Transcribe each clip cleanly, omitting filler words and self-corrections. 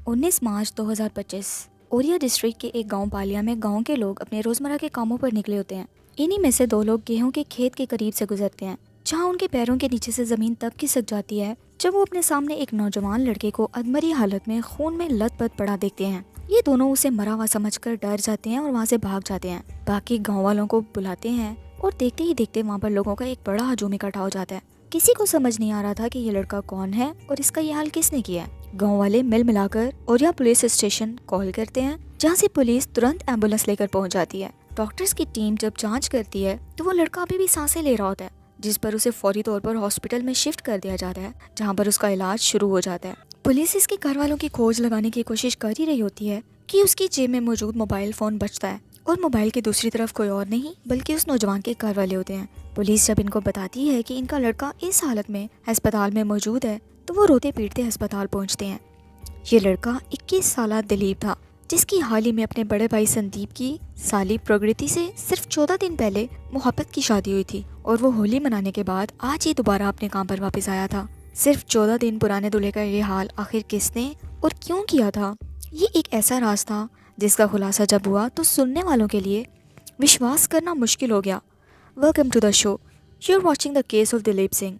19 मार्च 2025 ओरिया district के एक गांव पालिया में गांव के लोग अपने रोजमर्रा के कामों पर निकले होते हैं। इन्हीं में से दो लोग गेहूं के खेत के करीब से गुजरते हैं, जहां उनके पैरों के नीचे से जमीन तब खिसक जाती है जब वो अपने सामने एक नौजवान लड़के को अधमरी हालत में खून में लथपथ पड़ा देखते हैं। ये दोनों उसे मरा हुआ समझकर डर जाते हैं और वहाँ से भाग जाते हैं। बाकी गाँव वालों को बुलाते हैं और देखते ही देखते वहाँ पर लोगों का एक बड़ा हजूम इकट्ठा हो जाता है। किसी को समझ नहीं आ रहा था कि ये लड़का कौन है और इसका ये हाल किसने किया है। गांव वाले मिल मिलाकर ओरिया पुलिस स्टेशन कॉल करते हैं, जहां से पुलिस तुरंत एम्बुलेंस लेकर पहुंच जाती है। डॉक्टर्स की टीम जब जांच करती है तो वो लड़का अभी भी सांसें ले रहा होता है, जिस पर उसे फौरी तौर पर हॉस्पिटल में शिफ्ट कर दिया जाता है, जहां पर उसका इलाज शुरू हो जाता है। पुलिस इसके घर वालों की खोज लगाने की कोशिश कर ही रही होती है कि उसकी जेब में मौजूद मोबाइल फोन बचता है और मोबाइल की दूसरी तरफ कोई और नहीं बल्कि उस नौजवान के घर वाले होते हैं। पुलिस जब इनको बताती है कि इनका लड़का इस हालत में अस्पताल में मौजूद है तो वो रोते पीटते अस्पताल पहुंचते हैं। ये लड़का 21 साल दिलीप था, जिसकी हाल ही में अपने बड़े भाई संदीप की साली प्रकृति से सिर्फ 14 दिन पहले मोहब्बत की शादी हुई थी और वो होली मनाने के बाद आज ही दोबारा अपने काम पर वापस आया था। सिर्फ 14 दिन पुराने दूल्हे का ये हाल आखिर किसने और क्यों किया था, ये एक ऐसा राज था जिसका खुलासा जब हुआ तो सुनने वालों के लिए विश्वास करना मुश्किल हो गया। Welcome to the show, you are watching the case of Dilip Singh.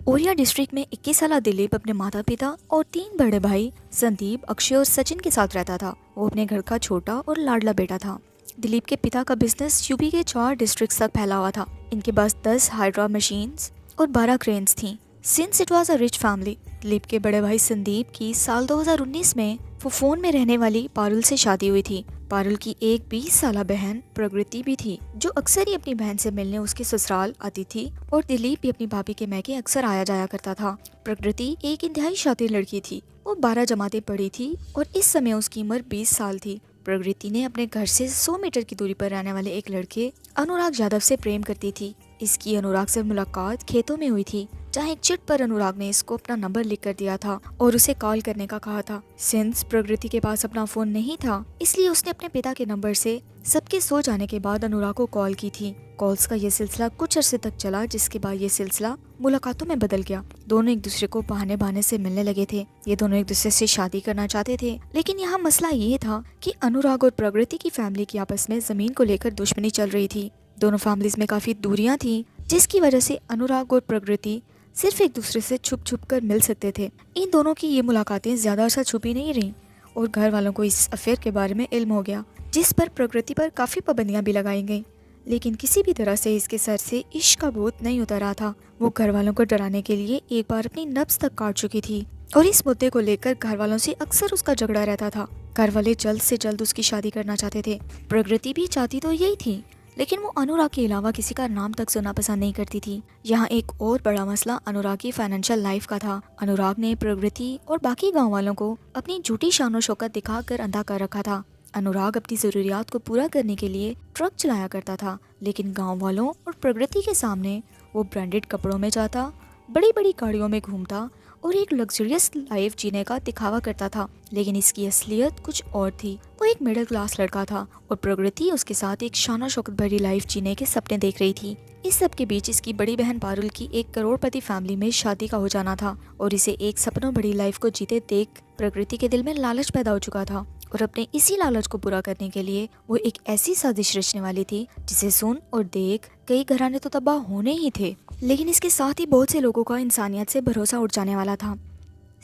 Auraiya district में 21 साल दिलीप अपने माता पिता और 3 बड़े भाई संदीप, अक्षय और सचिन के साथ रहता था। वो अपने घर का छोटा और लाडला बेटा था। दिलीप के पिता का बिजनेस यूपी के 4 डिस्ट्रिक्ट तक फैला हुआ था। इनके पास 10 हाइड्रा मशीन्स और 12 क्रेन्स थी। Since it was a rich family, Dilip के बड़े भाई संदीप की साल 2019 में फोन में रहने वाली पारुल से शादी हुई थी। पारुल की एक 20 साल बहन प्रकृति भी थी, जो अक्सर ही अपनी बहन से मिलने उसके ससुराल आती थी और दिलीप भी अपनी भाभी के मैके अक्सर आया जाया करता था। प्रकृति एक इंतहाई शातिर लड़की थी। वो 12 जमातें पढ़ी थी और इस समय उसकी उम्र 20 साल थी। प्रकृति ने अपने घर से 100 मीटर की दूरी पर रहने वाले एक लड़के अनुराग यादव से प्रेम करती थी। इसकी अनुराग से मुलाकात खेतों में हुई थी, जहाँ एक चिट पर अनुराग ने इसको अपना नंबर लिख कर दिया था और उसे कॉल करने का कहा था। सिंस प्रकृति के पास अपना फोन नहीं था, इसलिए उसने अपने पिता के नंबर से सबके सो जाने के बाद अनुराग को कॉल की थी। कॉल्स का ये सिलसिला कुछ अरसे तक चला, जिसके बाद ये सिलसिला मुलाकातों में बदल गया। दोनों एक दूसरे को बहाने बहाने से मिलने लगे थे। ये दोनों एक दूसरे से शादी करना चाहते थे, लेकिन यहाँ मसला ये था कि अनुराग और प्रकृति की फैमिली की आपस में जमीन को लेकर दुश्मनी चल रही थी। दोनों फैमिलीज में काफी दूरियां थी, जिसकी वजह से अनुराग और प्रकृति सिर्फ एक दूसरे से छुप छुप कर मिल सकते थे। इन दोनों की ये मुलाकातें ज्यादा अरसा छुपी नहीं रहीं और घर वालों को इस अफेयर के बारे में इल्म हो गया, जिस पर प्रकृति पर काफी पाबंदियां भी लगाई गईं। लेकिन किसी भी तरह से इसके सर से इश्क का भूत नहीं उतर रहा था। वो घर वालों को डराने के लिए एक बार अपनी नब्ज तक काट चुकी थी और इस मुद्दे को लेकर घर वालों से अक्सर उसका झगड़ा रहता था। घर वाले जल्द से जल्द उसकी शादी करना चाहते थे। प्रकृति भी चाहती तो यही थी, लेकिन वो अनुराग के अलावा किसी का नाम तक सुनना पसंद नहीं करती थी। यहाँ एक और बड़ा मसला अनुराग की फाइनेंशियल लाइफ का था। अनुराग ने प्रकृति और बाकी गांव वालों को अपनी झूठी शान शौकत दिखाकर अंधा कर रखा था। अनुराग अपनी जरूरियात को पूरा करने के लिए ट्रक चलाया करता था, लेकिन गांव वालों और प्रकृति के सामने वो ब्रांडेड कपड़ों में जाता, बड़ी बड़ी गाड़ियों में घूमता और एक लग्जरियस लाइफ जीने का दिखावा करता था। लेकिन इसकी असलियत कुछ और थी। वो एक मिडिल क्लास लड़का था और प्रकृति उसके साथ एक शान शौकत भरी लाइफ जीने के सपने देख रही थी। इस सब के बीच इसकी बड़ी बहन पारुल की एक करोड़पति फैमिली में शादी का हो जाना था और इसे एक सपनों बड़ी लाइफ को जीते देख प्रकृति के दिल में लालच पैदा हो चुका था और अपने इसी लालच को पूरा करने के लिए वो एक ऐसी साजिश रचने वाली थी जिसे सुन और देख कई घराने तो तबाह होने ही थे, लेकिन इसके साथ ही बहुत से लोगों का इंसानियत से भरोसा उठ जाने वाला था।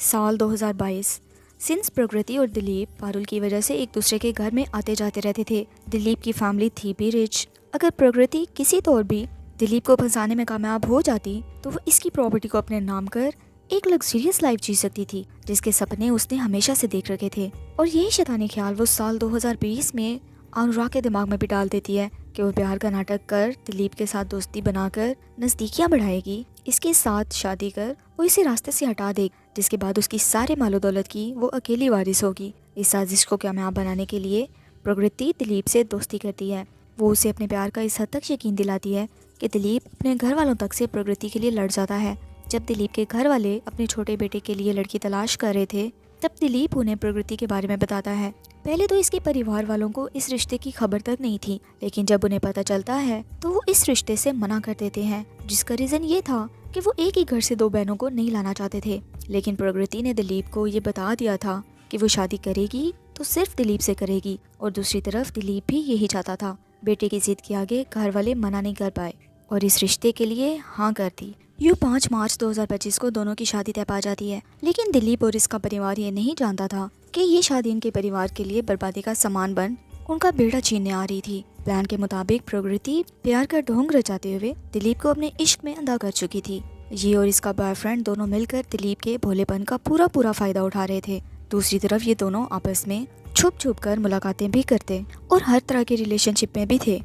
साल 2022। सिंस प्रकृति और दिलीप पारुल की वजह से एक दूसरे के घर में आते जाते रहते थे। दिलीप की फैमिली थी भी रिच। अगर प्रकृति किसी तौर भी दिलीप को फंसाने में कामयाब हो जाती तो वो इसकी प्रॉपर्टी को अपने नाम कर एक लग्जरियस लाइफ जी सकती थी, जिसके सपने उसने हमेशा से देख रखे थे। और यही शैतानी ख्याल वो साल 2020 में अनुराग के दिमाग में भी डाल देती है कि वो प्यार का नाटक कर दिलीप के साथ दोस्ती बनाकर नजदीकियां बढ़ाएगी, इसके साथ शादी कर वो इसे रास्ते से हटा देगी, जिसके बाद उसकी सारे मालो दौलत की वो अकेली वारिस होगी। इस साजिश को कामयाब बनाने के लिए प्रकृति दिलीप से दोस्ती करती है। वो उसे अपने प्यार का इस हद तक यकीन दिलाती है कि दिलीप अपने घर वालों तक से प्रकृति के लिए लड़ जाता है। जब दिलीप के घर वाले अपने छोटे बेटे के लिए लड़की तलाश कर रहे थे, तब दिलीप उन्हें प्रकृति के बारे में बताता है। पहले तो इसके परिवार वालों को इस रिश्ते की खबर तक नहीं थी, लेकिन जब उन्हें पता चलता है तो वो इस रिश्ते से मना कर देते हैं, जिसका रीजन ये था कि वो एक ही घर से 2 बहनों को नहीं लाना चाहते थे। लेकिन प्रकृति ने दिलीप को ये बता दिया था कि वो शादी करेगी तो सिर्फ दिलीप से करेगी, और दूसरी तरफ दिलीप भी यही चाहता था। बेटे की जिद के आगे घर वाले मना नहीं कर पाए और इस रिश्ते के लिए हाँ कर दी। यूँ 5 मार्च 2025 को दोनों की शादी तय पा जाती है, लेकिन दिलीप और इसका परिवार ये नहीं जानता था कि ये शादी इनके परिवार के लिए बर्बादी का सामान बन उनका बेड़ा छीनने आ रही थी। प्लान के मुताबिक प्रकृति प्यार का ढोंग रचाते हुए दिलीप को अपने इश्क में अंधा कर चुकी थी। ये और इसका बॉयफ्रेंड दोनों मिलकर दिलीप के भोलेपन का पूरा फायदा उठा रहे थे। दूसरी तरफ ये दोनों आपस में छुप छुप कर मुलाकातें भी करते और हर तरह के रिलेशनशिप में भी थे।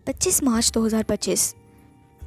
25 मार्च 2025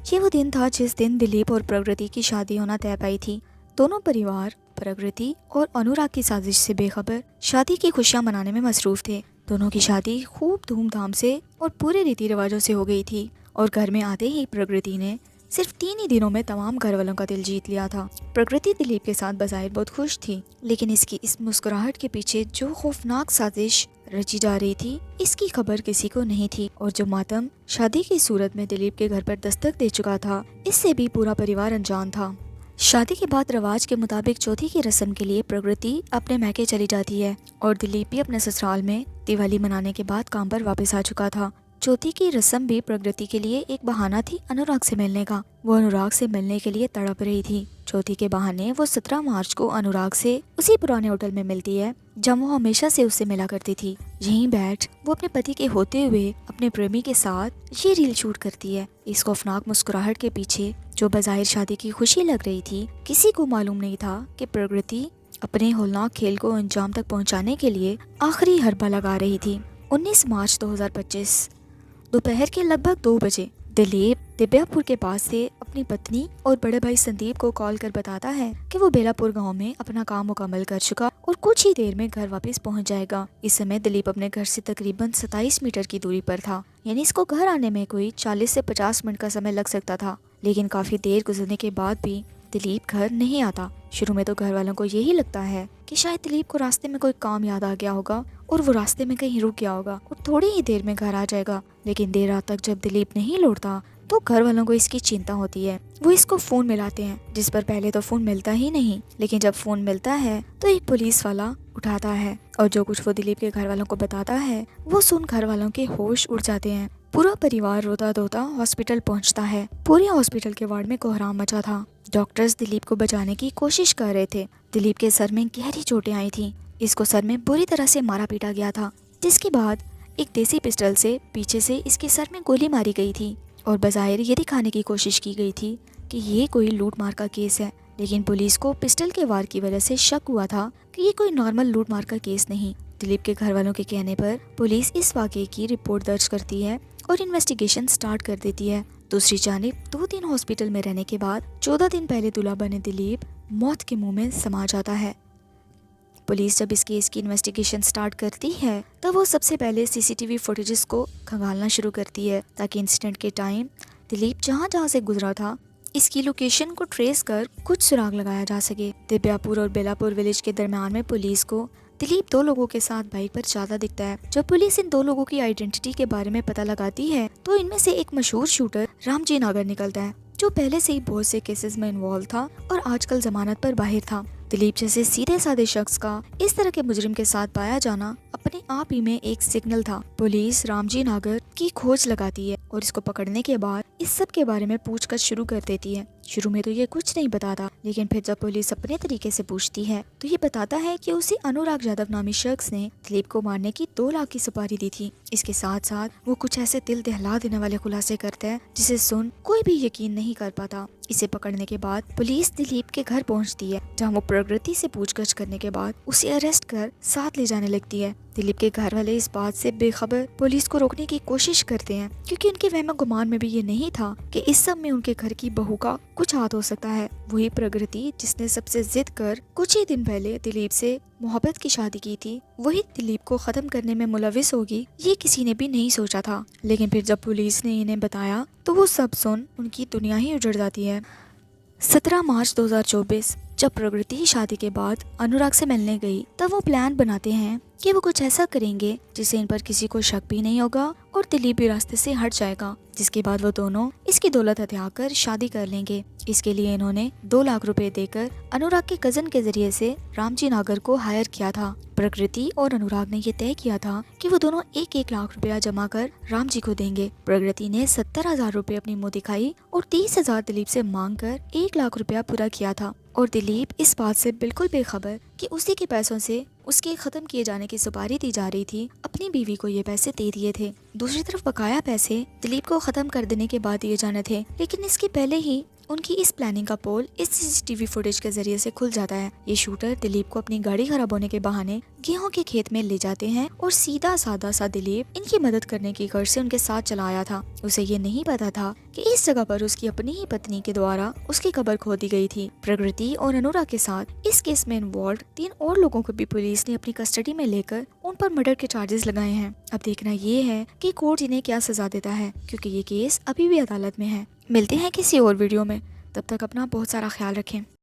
ये वो दिन था जिस दिन दिलीप और प्रकृति की शादी होना तय पाई थी। दोनों परिवार प्रकृति और अनुराग की साजिश से बेखबर शादी की खुशियां मनाने में मसरूफ थे। दोनों की शादी खूब धूमधाम से और पूरे रीति रिवाजों से हो गई थी और घर में आते ही प्रकृति ने सिर्फ 3 ही दिनों में तमाम घर वालों का दिल जीत लिया था। प्रकृति दिलीप के साथ बज़ाहिर बहुत खुश थी, लेकिन इसकी इस मुस्कुराहट के पीछे जो खौफनाक साजिश रची जा रही थी इसकी खबर किसी को नहीं थी, और जो मातम शादी की सूरत में दिलीप के घर पर दस्तक दे चुका था इससे भी पूरा परिवार अनजान था। शादी के बाद रिवाज के मुताबिक चौथी की रस्म के लिए प्रकृति अपने मैके चली जाती है और दिलीप भी अपने ससुराल में दिवाली मनाने के बाद काम पर वापस आ चुका था। चौथी की रस्म भी प्रकृति के लिए एक बहाना थी अनुराग से मिलने का। वो अनुराग से मिलने के लिए तड़प रही थी। चौथी के बहाने वो 17 मार्च को अनुराग से उसी पुराने होटल में मिलती है जहाँ वो हमेशा से उससे मिला करती थी। यहीं बैठ वो अपने पति के होते हुए अपने प्रेमी के साथ ये रील शूट करती है। इस खौफनाक मुस्कुराहट के पीछे जो बज़ाहिर शादी की खुशी लग रही थी, किसी को मालूम नहीं था कि प्रकृति अपने होलनाक खेल को अंजाम तक पहुँचाने के लिए आखिरी हरबा लगा रही थी। 19 मार्च 2025 दोपहर के लगभग 2 बजे दिलीप दिव्यापुर के पास से अपनी पत्नी और बड़े भाई संदीप को कॉल कर बताता है कि वो बेलापुर गांव में अपना काम मुकम्मल कर चुका और कुछ ही देर में घर वापस पहुंच जाएगा। इस समय दिलीप अपने घर से तकरीबन 27 मीटर की दूरी पर था, यानी इसको घर आने में कोई 40 से 50 मिनट का समय लग सकता था। लेकिन काफी देर गुजरने के बाद भी दिलीप घर नहीं आता। शुरू में तो घर वालों को यही लगता है कि शायद दिलीप को रास्ते में कोई काम याद आ गया होगा और वो रास्ते में कहीं रुक गया होगा और थोड़ी ही देर में घर आ जाएगा। लेकिन देर रात तक जब दिलीप नहीं लौटता तो घर वालों को इसकी चिंता होती है। वो इसको फोन मिलाते हैं, जिस पर पहले तो फोन मिलता ही नहीं, लेकिन जब फोन मिलता है तो एक पुलिस वाला उठाता है और जो कुछ वो दिलीप के घर वालों को बताता है वो सुन घर वालों के होश उड़ जाते हैं। पूरा परिवार रोता धोता हॉस्पिटल पहुंचता है। पूरे हॉस्पिटल के वार्ड में कोहराम मचा था। डॉक्टर्स दिलीप को बचाने की कोशिश कर रहे थे। दिलीप के सर में गहरी चोटें आई थी। इसको सर में बुरी तरह से मारा पीटा गया था, जिसके बाद एक देसी पिस्टल से पीछे से इसके सर में गोली मारी गई थी और बज़ाहिर ये दिखाने की कोशिश की गई थी कि ये कोई लूट मार का केस है। लेकिन पुलिस को पिस्टल के वार की वजह से शक हुआ था कि ये कोई नॉर्मल लूट मार का केस नहीं। दिलीप के घर वालों के कहने पर पुलिस इस वाक़े की रिपोर्ट दर्ज करती है और इन्वेस्टिगेशन स्टार्ट कर देती है। दूसरी जानिब 2 दिन हॉस्पिटल में रहने के बाद 14 दिन पहले दूल्हा बने दिलीप मौत के मुंह में समा जाता है। पुलिस जब इस केस की इन्वेस्टिगेशन स्टार्ट करती है तब वो सबसे पहले सीसीटीवी फुटेजेस को खंगालना शुरू करती है ताकि इंसिडेंट के टाइम दिलीप जहाँ से गुजरा था इसकी लोकेशन को ट्रेस कर कुछ सुराग लगाया जा सके। दिव्यापुर और बेलापुर विलेज के दरमियान में पुलिस को दिलीप 2 लोगों के साथ बाइक पर ज्यादा दिखता है। जब पुलिस इन 2 लोगों की आइडेंटिटी के बारे में पता लगाती है तो इनमें से एक मशहूर शूटर रामजी नागर निकलता है, जो पहले से ही बहुत से केसेस में इन्वॉल्व था और आजकल जमानत पर बाहर था। दिलीप जैसे सीधे साधे शख्स का इस तरह के मुजरिम के साथ पाया जाना अपने आप ही में एक सिग्नल था। पुलिस रामजी नागर की खोज लगाती है और इसको पकड़ने के बाद इस सब के बारे में पूछताछ शुरू कर देती है। शुरू में तो ये कुछ नहीं बताता, लेकिन फिर जब पुलिस अपने तरीके से पूछती है तो ये बताता है कि उसे अनुराग यादव नामी शख्स ने दिलीप को मारने की 2 लाख की सुपारी दी थी। इसके साथ साथ वो कुछ ऐसे दिल दहला देने वाले खुलासे करता है जिसे सुन कोई भी यकीन नहीं कर पाता। इसे पकड़ने के बाद पुलिस दिलीप के घर पहुंचती है, जहां वो प्रकृति से पूछताछ करने के बाद उसे अरेस्ट कर साथ ले जाने लगती है। दिलीप के घर वाले इस बात से बेखबर पुलिस को रोकने की कोशिश करते हैं, क्योंकि उनके वहम गुमान में भी ये नहीं था कि इस सब में उनके घर की बहू का कुछ हाथ हो सकता है। वही प्रकृति जिसने सबसे जिद कर कुछ ही दिन पहले दिलीप से मोहब्बत की शादी की थी, वही दिलीप को खत्म करने में मुलविस होगी, ये किसी ने भी नहीं सोचा था। लेकिन फिर जब पुलिस ने इन्हें बताया तो वो सब सुन उनकी दुनिया ही उजड़ जाती है। 17 मार्च 2024 जब प्रकृति शादी के बाद अनुराग से मिलने गई तब वो प्लान बनाते हैं कि वो कुछ ऐसा करेंगे जिससे इन पर किसी को शक भी नहीं होगा और दिलीप भी रास्ते से हट जाएगा, जिसके बाद वो दोनों इसकी दौलत हथिया कर शादी कर लेंगे। इसके लिए इन्होंने 2 लाख रुपए देकर अनुराग के कजन के जरिए से रामजी नागर को हायर किया था। प्रकृति और अनुराग ने ये तय किया था कि वो दोनों 1-1 लाख रुपया जमा कर रामजी को देंगे। प्रकृति ने 70,000 रुपए अपनी मुंह दिखाई और 30,000 दिलीप से मांग कर 1 लाख रुपया पूरा किया था। और दिलीप इस बात से बिल्कुल बेखबर कि उसी के पैसों से उसके खत्म किए जाने की सुपारी दी जा रही थी, अपनी बीवी को ये पैसे दे दिए थे। दूसरी तरफ बकाया पैसे दिलीप को खत्म कर देने के बाद दिए जाने थे, लेकिन इसके पहले ही उनकी इस प्लानिंग का पोल इस सीसीटीवी फुटेज के जरिए से खुल जाता है। ये शूटर दिलीप को अपनी गाड़ी खराब होने के बहाने गेहूं के खेत में ले जाते हैं और सीधा साधा सा दिलीप इनकी मदद करने की गर्ज से उनके साथ चला आया था। उसे ये नहीं पता था कि इस जगह पर उसकी अपनी ही पत्नी के द्वारा उसकी कब्र खोदी गई थी। प्रकृति और अनुराग के साथ इस केस में इन्वॉल्व 3 और लोगों को भी पुलिस ने अपनी कस्टडी में लेकर उन पर मर्डर के चार्जेस लगाए हैं। अब देखना ये है कि कोर्ट इन्हें क्या सजा देता है, क्योंकि ये केस अभी भी अदालत में है। मिलते हैं किसी और वीडियो में, तब तक अपना बहुत सारा ख्याल रखें।